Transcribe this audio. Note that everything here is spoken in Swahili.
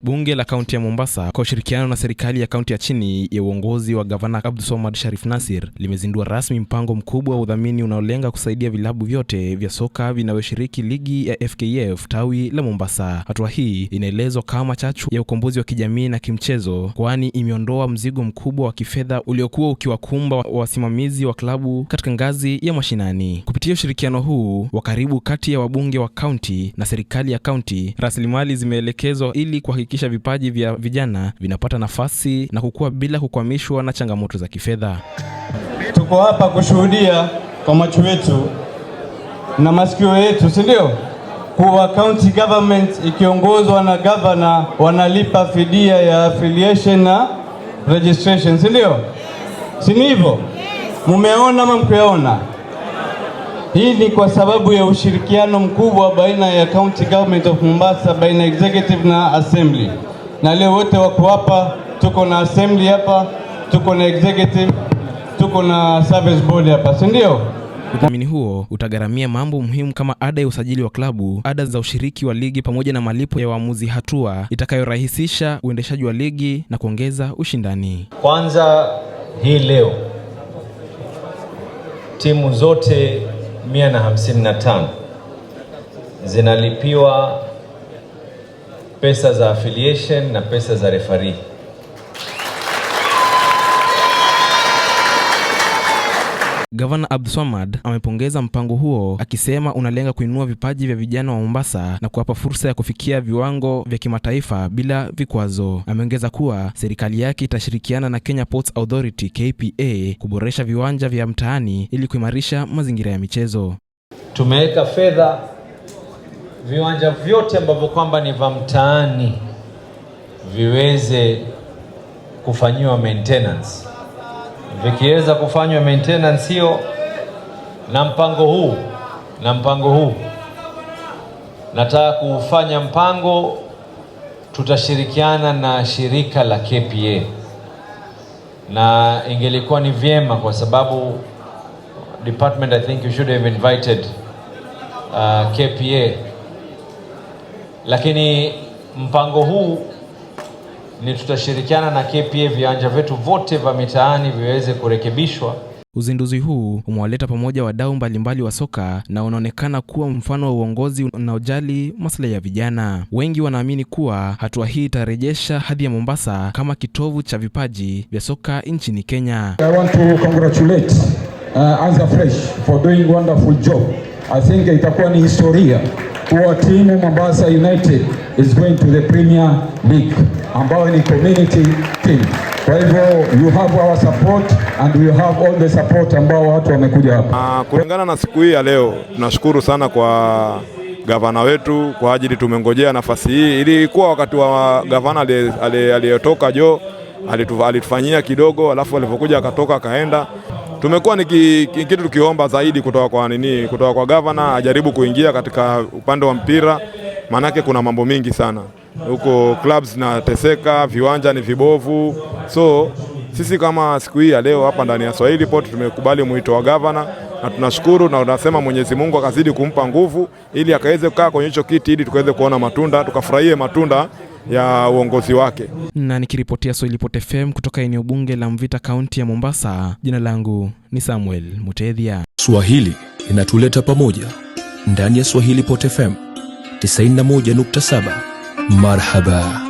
Bunge la kaunti ya Mombasa kwa ushirikiano na serikali ya kaunti ya chini ya uongozi wa Gavana Abdulswamad Sharif Nassir limezindua rasmi mpango mkubwa wa udhamini unaolenga kusaidia vilabu vyote vya soka vinavyoshiriki ligi ya FKF tawi la Mombasa. Hatua hii inaelezwa kama chachu ya ukombozi wa kijamii na kimchezo, kwani imeondoa mzigo mkubwa wa kifedha uliokuwa ukiwakumba wasimamizi wa klabu katika ngazi ya mashinani. Kupitia ushirikiano huu wa karibu kati ya wabunge wa kaunti na serikali ya kaunti, rasilimali zimeelekezwa ili kuhakikisha vipaji vya vijana vinapata nafasi na kukua bila kukwamishwa na changamoto za kifedha. Tuko hapa kushuhudia kwa macho yetu na masikio yetu, si ndio? Kuwa county government ikiongozwa na governor wanalipa fidia ya affiliation na registration, si ndio? Si hivyo? Mumeona ama mkuyaona? Hii ni kwa sababu ya ushirikiano mkubwa baina ya County Government of Mombasa, baina executive na assembly. Na leo wote wako hapa, tuko na assembly hapa, tuko na executive, tuko na service board hapa, si ndio? Udhamini huo utagharamia mambo muhimu kama ada ya usajili wa klabu, ada za ushiriki wa ligi pamoja na malipo ya waamuzi, hatua itakayorahisisha uendeshaji wa ligi na kuongeza ushindani. Kwanza hii leo timu zote 155 zinalipiwa pesa za affiliation na pesa za referee. Gavana Abdulswamad amepongeza mpango huo akisema unalenga kuinua vipaji vya vijana wa Mombasa na kuwapa fursa ya kufikia viwango vya kimataifa bila vikwazo. Ameongeza kuwa serikali yake itashirikiana na Kenya Ports Authority KPA kuboresha viwanja vya mtaani ili kuimarisha mazingira ya michezo. Tumeweka fedha viwanja vyote ambavyo kwamba ni vya mtaani viweze kufanyiwa maintenance. Vikiweza kufanywa maintenance hiyo na mpango huu nataka kufanya mpango, tutashirikiana na shirika la KPA, na ingelikuwa ni vyema kwa sababu department, I think you should have invited KPA, lakini mpango huu ni tutashirikiana na KPA, viwanja vyetu vote vya mitaani viweze kurekebishwa. Uzinduzi huu umewaleta pamoja wadau mbalimbali wa soka na unaonekana kuwa mfano wa uongozi unaojali maslahi ya vijana. Wengi wanaamini kuwa hatua hii itarejesha hadhi ya Mombasa kama kitovu cha vipaji vya soka nchini Kenya. I want to congratulate Anza Fresh for doing wonderful job. I think itakuwa ni historia kuwa timu Mombasa United is going to the Premier League ambayo ni community team. Kwa hivyo you have our support and we have all the support ambao watu wamekuja hapa. Kulingana na siku hii ya leo, tunashukuru sana kwa gavana wetu kwa ajili tumengojea nafasi hii. Ilikuwa wakati wa gavana aliyotoka Joe alitufanyia kidogo, alafu alipokuja akatoka akaenda. Tumekuwa ni kitu tukiomba zaidi kutoka kwa gavana ajaribu kuingia katika upande wa mpira, manake kuna mambo mingi sana huko, clubs na teseka, viwanja ni vibovu. So sisi kama siku hii ya leo hapa ndani ya Swahili Port tumekubali mwito wa gavana na tunashukuru, na tunasema Mwenyezi Mungu akazidi kumpa nguvu ili akaweze kukaa kwenye hicho kiti ili tukaweze kuona matunda, tukafurahie matunda ya uongozi wake. Na nikiripotia Swahili Port FM kutoka eneo bunge la Mvita kaunti ya Mombasa, jina langu ni Samuel Mutethia. Swahili inatuleta pamoja ndani ya Swahili Port FM 91.7. Marhaba.